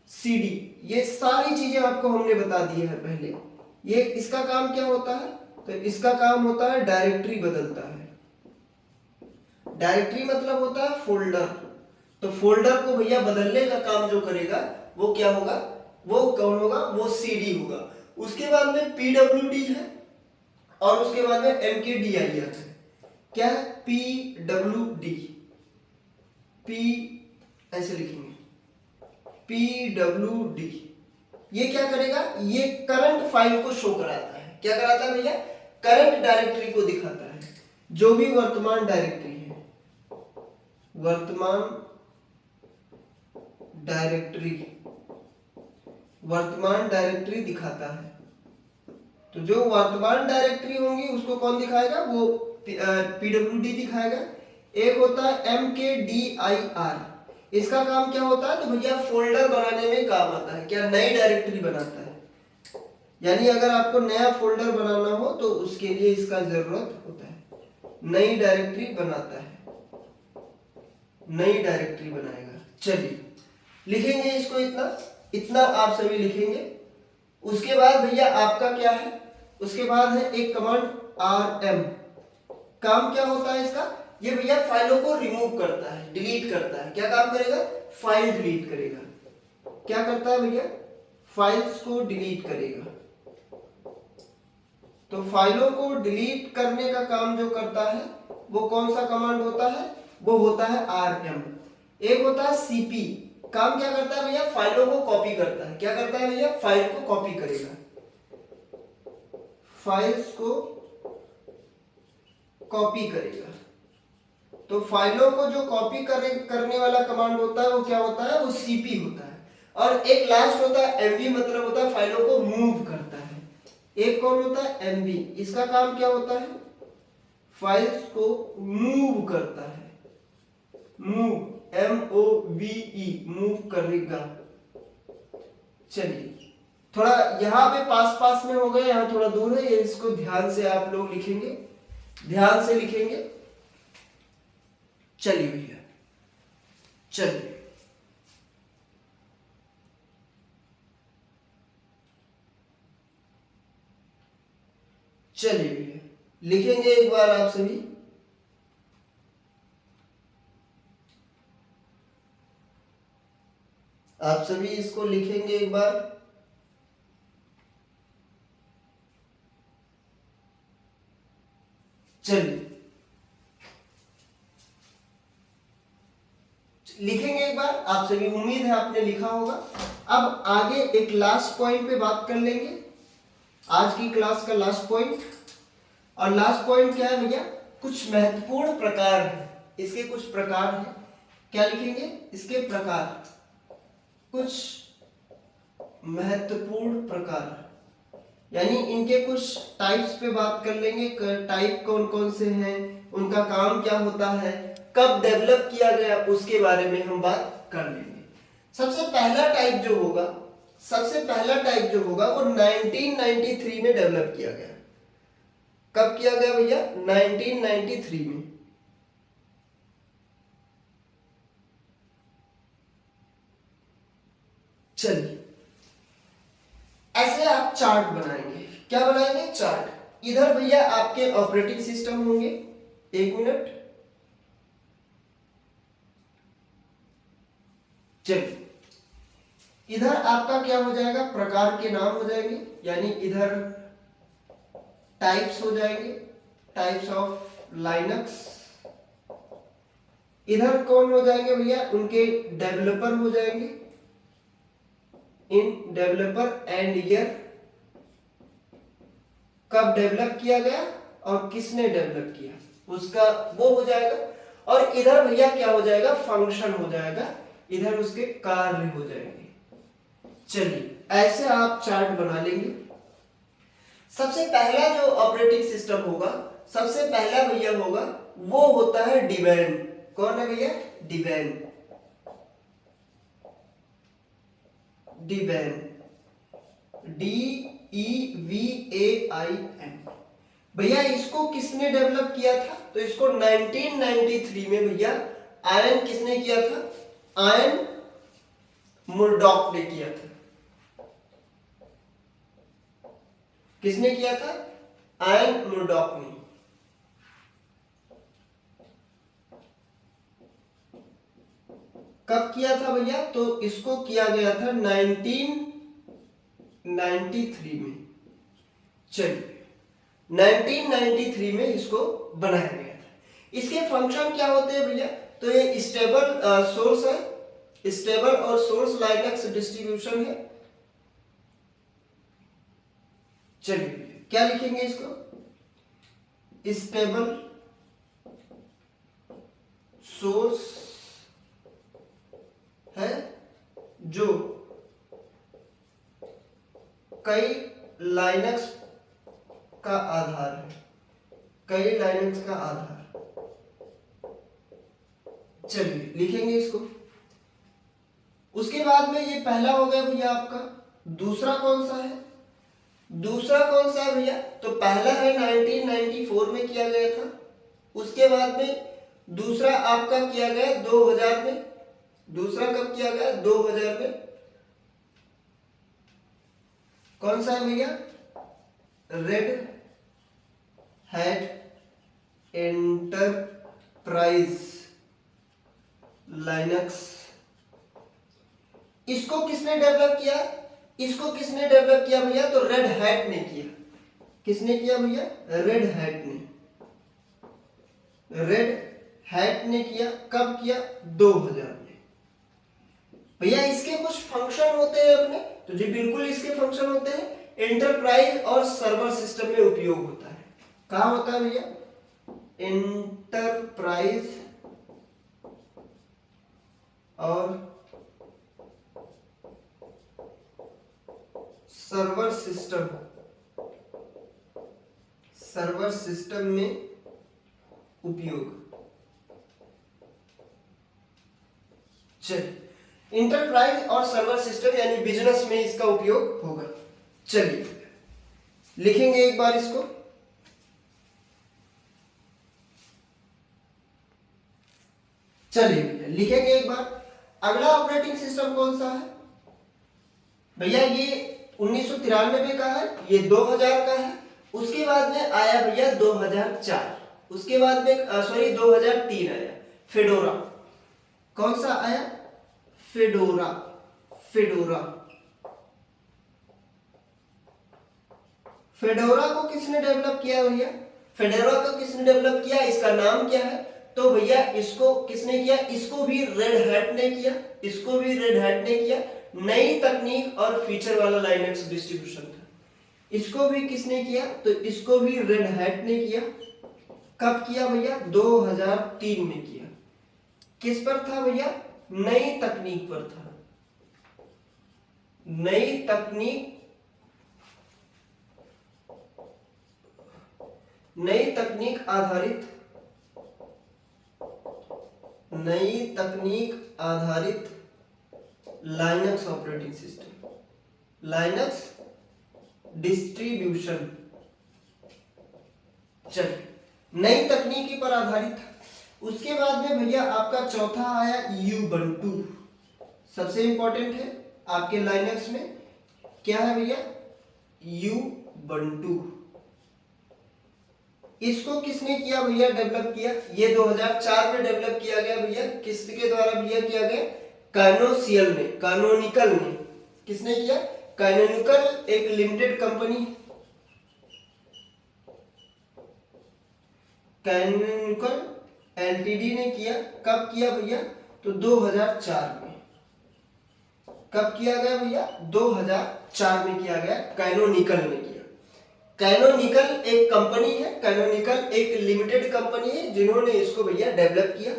A: सीडी, ये सारी चीजें आपको हमने बता दी है पहले। ये इसका काम क्या होता है, तो इसका काम होता है डायरेक्टरी बदलता है। डायरेक्टरी मतलब होता है फोल्डर। तो फोल्डर को भैया बदलने का काम जो करेगा वो क्या होगा, वो कौन होगा, वो सीडी होगा। उसके बाद में पीडब्ल्यूडी है और उसके बाद में एमकेडीआईआर है। क्या है, पीडब्ल्यूडी, पी ऐसे लिखेंगे पीडब्ल्यूडी। ये क्या करेगा, ये करंट फाइल को शो कराता है। क्या कराता है भैया, करंट डायरेक्टरी को दिखाता है। जो भी वर्तमान डायरेक्टरी है, वर्तमान डायरेक्टरी दिखाता है। तो जो वर्तमान डायरेक्टरी होंगी उसको कौन दिखाएगा, वो पीडब्ल्यूडी दिखाएगा। एक होता है एमकेडीआईआर, इसका काम क्या होता है, तो भैया फोल्डर बनाने में काम आता है। क्या, नई डायरेक्टरी बनाता है। यानी अगर आपको नया फोल्डर बनाना हो तो उसके लिए इसका जरूरत होता है। नई डायरेक्टरी बनाता है, नई डायरेक्टरी बनाएगा। चलिए लिखेंगे इसको, इतना इतना आप सभी लिखेंगे। उसके बाद भैया आपका क्या है, उसके बाद है एक कमांड rm। काम क्या होता है इसका, ये भैया फाइलों को रिमूव करता है, डिलीट करता है। क्या काम करेगा, फाइल डिलीट करेगा। क्या करता है भैया, फाइल्स को डिलीट करेगा। तो फाइलों को डिलीट करने का काम जो करता है वो कौन सा कमांड होता है, वो होता है rm। एक होता है cp, काम क्या करता है भैया, फाइलों को कॉपी करता है। क्या करता है भैया, फाइल को कॉपी करेगा, फाइल्स को कॉपी करेगा। तो फाइलों को जो कॉपी करने वाला कमांड होता है वो क्या होता है, वो cp होता है। और एक लास्ट होता है mv, मतलब होता है फाइलों को मूव करता है। एक कौन होता है, mv, इसका काम क्या होता है, फाइल्स को मूव करता है। मूव, MOVE, मूव करेगा। चलिए थोड़ा यहाँ पे पास पास में हो गए, यहाँ थोड़ा दूर है, ये इसको ध्यान से आप लोग लिखेंगे, ध्यान से लिखेंगे। चलिए भैया, चलिए चलिए भैया लिखेंगे एक बार आप सभी। आप सभी इसको लिखेंगे एक बार। चलिए लिखेंगे एक बार आप सभी, उम्मीद है आपने लिखा होगा। अब आगे एक लास्ट पॉइंट पे बात कर लेंगे, आज की क्लास का लास्ट पॉइंट। और लास्ट पॉइंट क्या है भैया, कुछ महत्वपूर्ण प्रकार है, इसके कुछ प्रकार हैं। क्या लिखेंगे, इसके प्रकार, कुछ महत्वपूर्ण प्रकार, यानी इनके कुछ टाइप्स पे बात कर लेंगे। टाइप कौन कौन से हैं, उनका काम क्या होता है, कब डेवलप किया गया, उसके बारे में हम बात कर लेंगे। सबसे पहला टाइप जो होगा, सबसे पहला टाइप जो होगा वो 1993 में डेवलप किया गया। कब किया गया भैया, 1993 में। चलिए ऐसे आप चार्ट बनाएंगे। क्या बनाएंगे, चार्ट। इधर भैया आपके ऑपरेटिंग सिस्टम होंगे, एक मिनट। चलिए इधर आपका क्या हो जाएगा, प्रकार के नाम हो जाएंगे, यानी इधर टाइप्स हो जाएंगे, टाइप्स ऑफ लाइनक्स। इधर कौन हो जाएंगे भैया, उनके डेवलपर हो जाएंगे, इन डेवलपर एंड ईयर, कब डेवलप किया गया और किसने डेवलप किया उसका वो हो जाएगा। और इधर भैया क्या हो जाएगा, फंक्शन हो जाएगा, इधर उसके कार्य हो जाएंगे। चलिए ऐसे आप चार्ट बना लेंगे। सबसे पहला जो ऑपरेटिंग सिस्टम होगा, सबसे पहला भैया होगा वो होता है डिबेन। कौन है भैया, डिबेन, डिबेन, DEVAIN। भैया इसको किसने डेवलप किया था? तो इसको 1993 में भैया आयन किसने किया था? आयन मुरडॉक ने किया था। किसने किया था? आयन मुरडॉक ने। कब किया था भैया? तो इसको किया गया था 1993 में। चलिए 1993 में इसको बनाया गया था। इसके फंक्शन क्या होते हैं भैया? तो ये स्टेबल सोर्स है, स्टेबल और सोर्स लाइनक्स डिस्ट्रीब्यूशन है। चलिए क्या लिखेंगे इसको? स्टेबल सोर्स है जो कई लाइनक्स का आधार है, कई लाइनक्स का आधार। चलिए लिखेंगे इसको। उसके बाद में ये पहला हो गया भैया आपका। दूसरा कौन सा है? दूसरा कौन सा है भैया? तो पहला है 1994 में किया गया था। उसके बाद में दूसरा आपका किया गया 2000 में। दूसरा कब किया गया? 2000 में। कौन सा है भैया? Red hat enterprise Linux. इसको किसने डेवलप किया? इसको किसने डेवलप किया भैया? तो रेड हैट ने किया। किसने किया भैया? रेड हैट ने। रेड हैट ने किया। कब किया? 2000 में। भैया इसके कुछ फंक्शन होते हैं अपने, तो जी बिल्कुल इसके फंक्शन होते हैं। एंटरप्राइज और सर्वर सिस्टम में उपयोग होता है। कहां होता है भैया? एंटरप्राइज और सर्वर सिस्टम, सर्वर सिस्टम में उपयोग। चलिए इंटरप्राइज और सर्वर सिस्टम यानी बिजनेस में इसका उपयोग होगा। चलिए लिखेंगे एक बार इसको। चलिए लिखेंगे एक बार। अगला ऑपरेटिंग सिस्टम कौन सा है भैया? ये 1993 का है, ये 2000 का है। उसके बाद में आया भैया 2004। उसके बाद में 2003 आया फेडोरा। कौन सा आया? फेडोरा। फेडोरा। फेडोरा को किसने डेवलप किया भैया? फेडोरा को किसने डेवलप किया? इसका नाम क्या है? तो भैया इसको किसने किया? इसको भी रेड हैट ने किया। इसको भी रेड हैट ने किया। नई तकनीक और फीचर वाला लाइनक्स डिस्ट्रीब्यूशन था। इसको भी किसने किया? तो इसको भी रेड हैट ने किया। कब किया भैया? 2003 में किया। किस पर था भैया? नई तकनीक पर था। नई तकनीक, नई तकनीक आधारित, नई तकनीक आधारित Linux operating system, Linux distribution. चलिए नई तकनीकी पर आधारित था। उसके बाद में भैया आपका चौथा आया यूबंटू। सबसे इंपॉर्टेंट है आपके लाइनक्स में। क्या है भैया? यूबंटू। इसको किसने किया भैया? डेवलप किया। ये 2004 में डेवलप किया गया भैया। किसके द्वारा भैया किया गया? कैनोनिकल ने। कैनोनिकल ने किसने किया? कैनोनिकल एक लिमिटेड कंपनी, कैनोनिकल एलटीडी ने किया। कब किया भैया? तो 2004 में। कब किया गया भैया? 2004 में किया गया। कैनोनिकल ने किया। कैनोनिकल एक कंपनी है, कैनोनिकल एक लिमिटेड कंपनी है जिन्होंने इसको भैया डेवलप किया।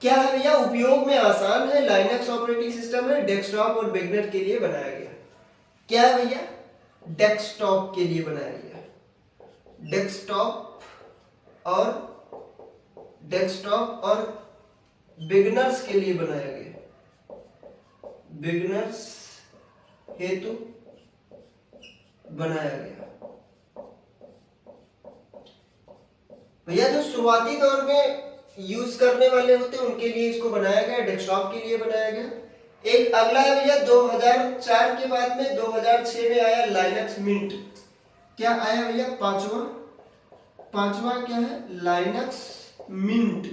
A: क्या है भैया? उपयोग में आसान है, लाइनक्स ऑपरेटिंग सिस्टम है, डेस्कटॉप और बिगिनर के लिए बनाया गया। क्या है भैया? डेस्कटॉप के लिए बनाया गया। डेस्कटॉप और बिगिनर्स के लिए बनाया गया। बिगिनर्स हेतु बनाया गया। भैया जो शुरुआती दौर में यूज करने वाले होते हैं उनके लिए इसको बनाया गया, डेस्कटॉप के लिए बनाया गया। एक अगला है भैया 2004 के बाद में 2006 में आया लाइनक्स मिंट। क्या आया भैया? पांचवा क्या है? Linux mint.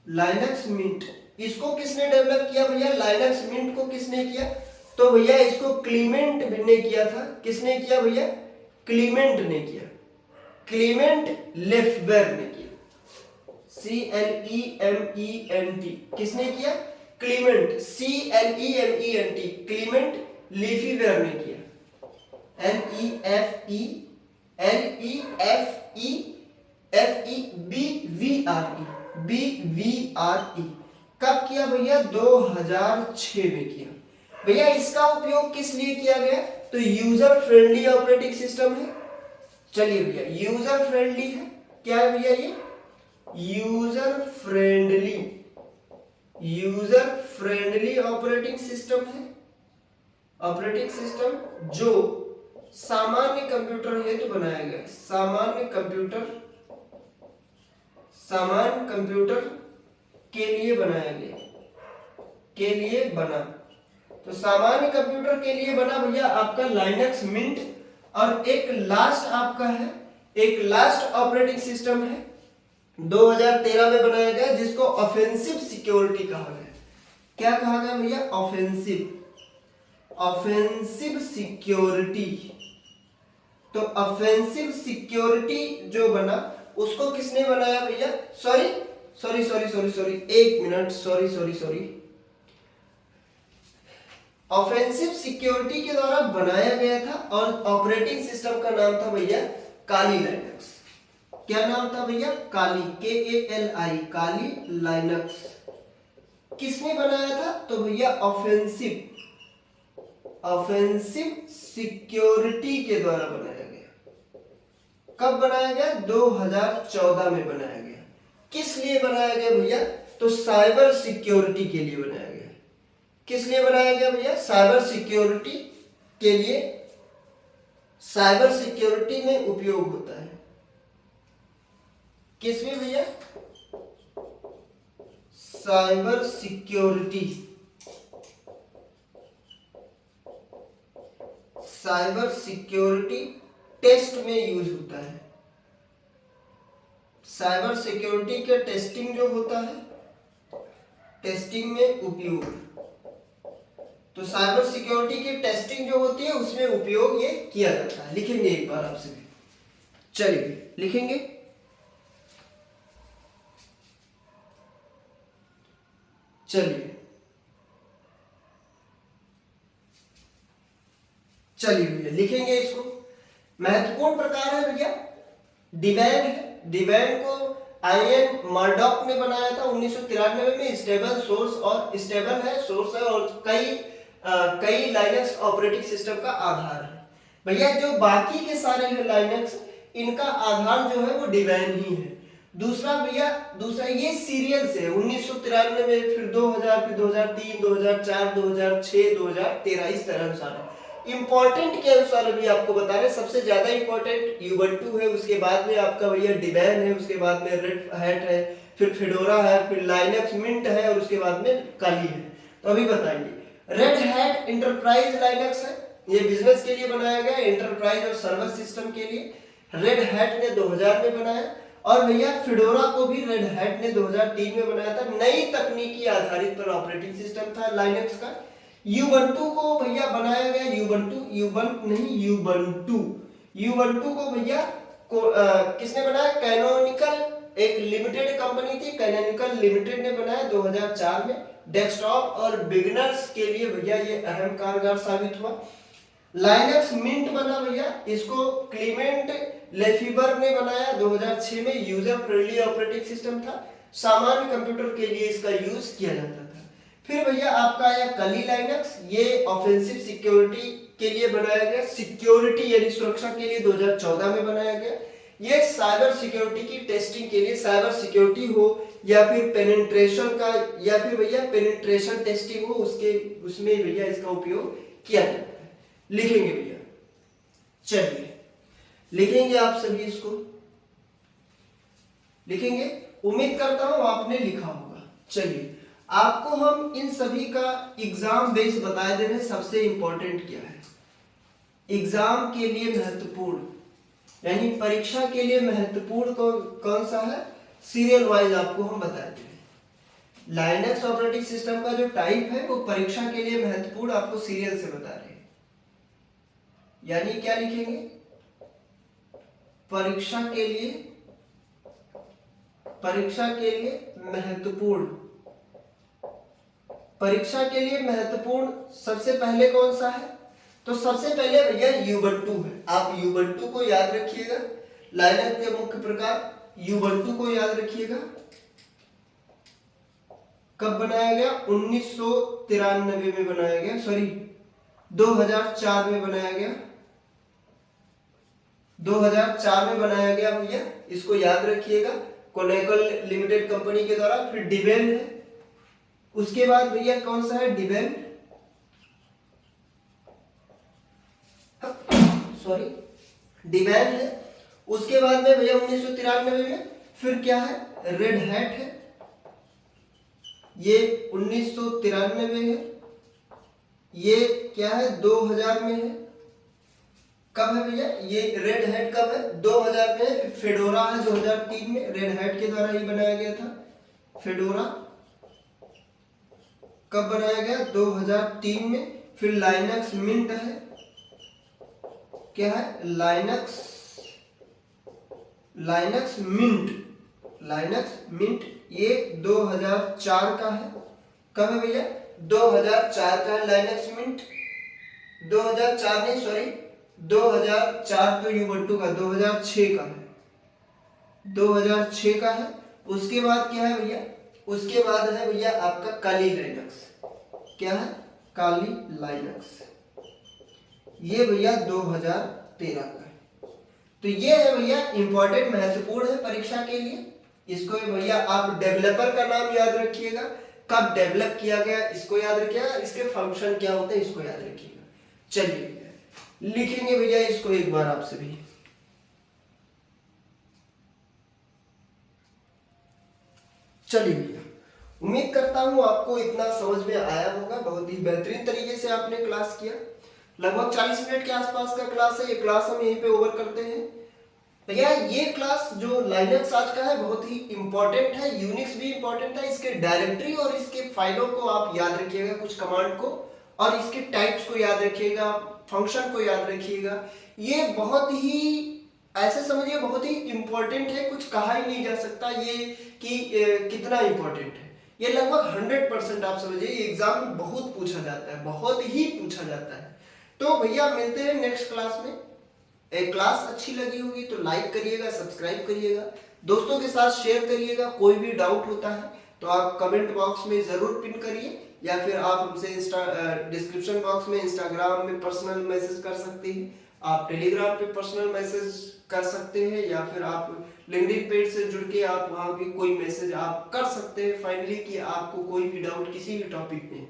A: लाइनक्स मिंट इसको किसने डेवलप किया भैया? लाइनक्स मिंट को किसने किया? तो भैया इसको क्लीमेंट ने किया था। किसने किया भैया? क्लीमेंट ने किया। क्लीमेंट लेफ्बेर ने किया। CLEMENT किसने किया? क्लीमेंट। CLEMENT क्लीमेंट लीफीवेर ने किया। BVRE कब किया भैया? 2006 में किया। भैया इसका उपयोग किस लिए किया गया? तो यूजर फ्रेंडली ऑपरेटिंग सिस्टम है। चलिए भैया यूजर फ्रेंडली है। क्या है भैया ये? यूजर फ्रेंडली ऑपरेटिंग सिस्टम है। ऑपरेटिंग सिस्टम जो सामान्य कंप्यूटर हेतु बनाया गया। सामान्य कंप्यूटर के लिए बनाया गया। के लिए बना। तो सामान्य कंप्यूटर के लिए बना भैया आपका लाइनक्स मिंट। और एक लास्ट आपका है, एक लास्ट ऑपरेटिंग सिस्टम है 2013 में बनाया गया जिसको ऑफेंसिव सिक्योरिटी कहा गया। क्या कहा गया भैया? Offensive security. तो ऑफेंसिव सिक्योरिटी जो बना उसको किसने बनाया भैया? सॉरी एक मिनट, सॉरी। ऑफेंसिव सिक्योरिटी के द्वारा बनाया गया था और ऑपरेटिंग सिस्टम का नाम था भैया काली लाइनक्स। क्या नाम था भैया? काली, KALI, काली लाइनक्स। किसने बनाया था? तो भैया ऑफेंसिव सिक्योरिटी के द्वारा बनाया गया। कब बनाया गया? 2014 में बनाया गया। किस लिए बनाया गया भैया? तो साइबर सिक्योरिटी के लिए बनाया गया। किस लिए बनाया गया भैया? साइबर सिक्योरिटी के लिए। साइबर सिक्योरिटी में उपयोग होता है। किसमें भैया? Cyber security. Cyber security test में यूज होता है। साइबर सिक्योरिटी के टेस्टिंग जो होता है, टेस्टिंग में उपयोग। तो साइबर सिक्योरिटी की टेस्टिंग जो होती है उसमें उपयोग ये किया जाता है। लिखेंगे एक बार आपसे भी। चलिए लिखेंगे। चलिए भैया लिखेंगे इसको। महत्वपूर्ण प्रकार है भैया डिबैन है। डिबैन को आईएन मर्डॉक ने बनाया था 1993 में। स्टेबल सोर्स और स्टेबल है, सोर्स है और कई लाइनक्स ऑपरेटिंग सिस्टम का आधार है। भैया जो बाकी के सारे हैं लाइनक्स, इनका आधार जो है वो डिबैन ही है। दूसरा ये सीरियल से 1993 में, फिर 2000, फिर 2003, 2004, 2006, 2013 इस तरह अनुसार है। इंपॉर्टेंट के अनुसार अभी आपको बता रहे हैं। सबसे ज्यादा इंपॉर्टेंट यूबंटू है, उसके बाद में आपका भैया डिबैन है, उसके बाद में रेड हैट है, फिर फेडोरा है, फिर लाइनक्स मिंट है और उसके बाद में काली है। तो अभी बताएंगे। रेड हैट इंटरप्राइज लाइनक्स है। ये बिजनेस के लिए बनाया गया, एंटरप्राइज और सर्वर सिस्टम के लिए। रेड हैट ने 2000 में बनाया। और भैया फेडोरा को भी रेड हैट ने 2003 में बनाया था। नई तकनीकी आधारित पर ऑपरेटिंग सिस्टम था लाइनक्स का। यूबंटू को भैया बनाया गया, यूबंटू को भैया किसने बनाया? कैनोनिकल एक लिमिटेड कंपनी थी, कैनोनिकल लिमिटेड ने बनाया 2004 में। डेस्कटॉप और बिगिनर्स के लिए भैया ये अहम कारगर साबित हुआ। लाइनक्स मिंट बना भैया, इसको क्लीमेंट लेफीबर ने बनाया 2006 में। यूजर फ्रेंडली ऑपरेटिंग सिस्टम था। सामान्य कंप्यूटर के लिए इसका यूज किया जाता था। फिर भैया आपका आया कली लाइनक्स। ये ऑफेंसिव सिक्योरिटी के लिए बनाया गया, सिक्योरिटी यानी सुरक्षा के लिए 2014 में बनाया गया। ये साइबर सिक्योरिटी की टेस्टिंग के लिए, साइबर सिक्योरिटी हो या फिर पेनिट्रेशन का, या फिर भैया पेनिट्रेशन टेस्टिंग हो, उसमें भैया इसका उपयोग किया जाता है। लिखेंगे भैया। चलिए लिखेंगे आप सभी इसको। लिखेंगे। उम्मीद करता हूं आपने लिखा होगा। चलिए, आपको हम इन सभी का एग्जाम बेस बता दे रहे हैं। सबसे इंपॉर्टेंट क्या है एग्जाम के लिए महत्वपूर्ण, यानी परीक्षा के लिए महत्वपूर्ण कौन सा है, सीरियल वाइज आपको हम बताते हैं। लाइनक्स ऑपरेटिंग सिस्टम का जो टाइप है वो परीक्षा के लिए महत्वपूर्ण आपको सीरियल से बता रहे हैं। यानी क्या लिखेंगे, परीक्षा के लिए महत्वपूर्ण, परीक्षा के लिए महत्वपूर्ण सबसे पहले कौन सा है, तो सबसे पहले भैया यूबंटू है। आप यूबंटू को याद रखिएगा। लाइनक्स के मुख्य प्रकार यूबंटू को याद रखिएगा। कब बनाया गया, 1993 में बनाया गया, सॉरी 2004 में बनाया गया, 2004 में बनाया गया भैया, इसको याद रखिएगा। कोनेकल लिमिटेड कंपनी के द्वारा। फिर डिबेन है, उसके बाद भैया कौन सा है, डिबेन, सॉरी डिबेन है। उसके बाद में भैया 1993 में फिर क्या है, रेड हैट है, ये 1993 में है। ये क्या है, 2000 में है। कब है भैया, ये रेड हैट कब है, 2000 में। फेडोरा है 2003 में, रेड हैट के द्वारा ही बनाया गया था। फेडोरा कब बनाया गया, 2003 में। फिर लाइनक्स मिंट है, क्या है, लाइनक्स मिंट, ये 2004 का है। कब है भैया, 2004 का है लाइनक्स मिंट। 2004 नहीं, सॉरी 2004 तो यूबंटू का, 2006 का है, 2006 का है। उसके बाद क्या है भैया, उसके बाद है भैया आपका काली लाइनक्स। क्या है, काली लाइनक्स, ये भैया 2013 का है। तो ये है भैया इंपॉर्टेंट, महत्वपूर्ण है परीक्षा के लिए। इसको भैया आप डेवलपर का नाम याद रखिएगा, कब डेवलप किया गया इसको याद रखिएगा, इसके फंक्शन क्या होते हैं इसको याद रखिएगा। चलिए भैया लिखेंगे भैया इसको एक बार आपसे भी। चलिए भैया, उम्मीद करता हूं आपको इतना समझ में आया होगा। बहुत ही बेहतरीन तरीके से आपने क्लास किया। लगभग 40 मिनट के आसपास का क्लास है। ये क्लास हम यहीं पे ओवर करते हैं भैया। ये क्लास जो लाइनक्स आज का है बहुत ही इंपॉर्टेंट है, यूनिक्स भी इंपॉर्टेंट है। इसके डायरेक्टरी और इसके फाइलों को आप याद रखिएगा, कुछ कमांड को, और इसके टाइप्स को याद रखिएगा, फंक्शन को याद रखिएगा। ये बहुत ही ऐसे समझिए बहुत ही इंपॉर्टेंट है, कुछ कहा ही नहीं जा सकता ये कि कितना इंपॉर्टेंट है। ये लगभग 100% आप समझिए एग्जाम में बहुत पूछा जाता है, बहुत ही पूछा जाता है। तो भैया मिलते हैं नेक्स्ट क्लास में। एक क्लास अच्छी लगी होगी तो लाइक करिएगा, सब्सक्राइब करिएगा, दोस्तों के साथ शेयर करिएगा। कोई भी डाउट होता है तो आप कमेंट बॉक्स में जरूर पिन करिए, या फिर आप हमसे डिस्क्रिप्शन बॉक्स में इंस्टाग्राम में पर्सनल मैसेज कर सकते हैं, आप टेलीग्राम पे पर्सनल मैसेज कर सकते हैं, या फिर आप लिंक्डइन पेज से जुड़ के आप वहां भी कोई मैसेज आप कर सकते हैं फाइनली कि आपको कोई भी डाउट किसी भी टॉपिक में।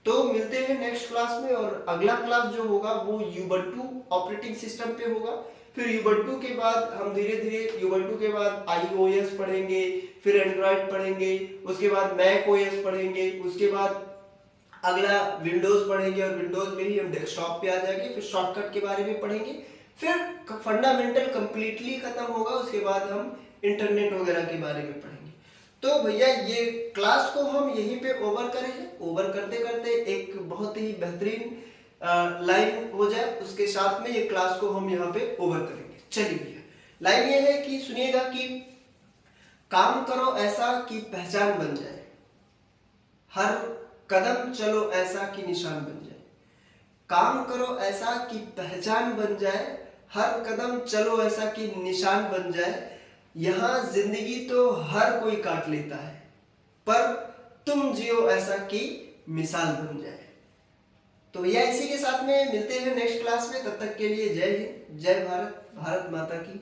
A: तो मिलते हैं नेक्स्ट क्लास में, और अगला क्लास जो होगा वो यूबंटू ऑपरेटिंग सिस्टम पे होगा। फिर यूबंटू के बाद हम धीरे धीरे यूबंटू के बाद iOS पढ़ेंगे, फिर एंड्रॉइड पढ़ेंगे, उसके बाद मैक ओएस पढ़ेंगे, उसके बाद अगला विंडोज पढ़ेंगे, और विंडोज में ही हम डेस्कटॉप पे आ जाएंगे। फिर शॉर्टकट के बारे में पढ़ेंगे, फिर फंडामेंटल कंप्लीटली खत्म होगा। उसके बाद हम इंटरनेट वगैरह के बारे में पढ़ेंगे। तो भैया ये क्लास को हम यहीं पे ओवर करेंगे। ओवर करते करते एक बहुत ही बेहतरीन लाइन हो जाए, उसके साथ में ये क्लास को हम यहाँ पे ओवर करेंगे। चलिए भैया, लाइन ये है कि सुनिएगा कि काम करो ऐसा कि पहचान बन जाए, हर कदम चलो ऐसा कि निशान बन जाए। काम करो ऐसा कि पहचान बन जाए, हर कदम चलो ऐसा कि निशान बन जाए। यहाँ जिंदगी तो हर कोई काट लेता है, पर तुम जियो ऐसा कि मिसाल बन जाए। तो भैया इसी के साथ में मिलते हैं नेक्स्ट क्लास में। तब तक के लिए जय हिंद, जय भारत, भारत माता की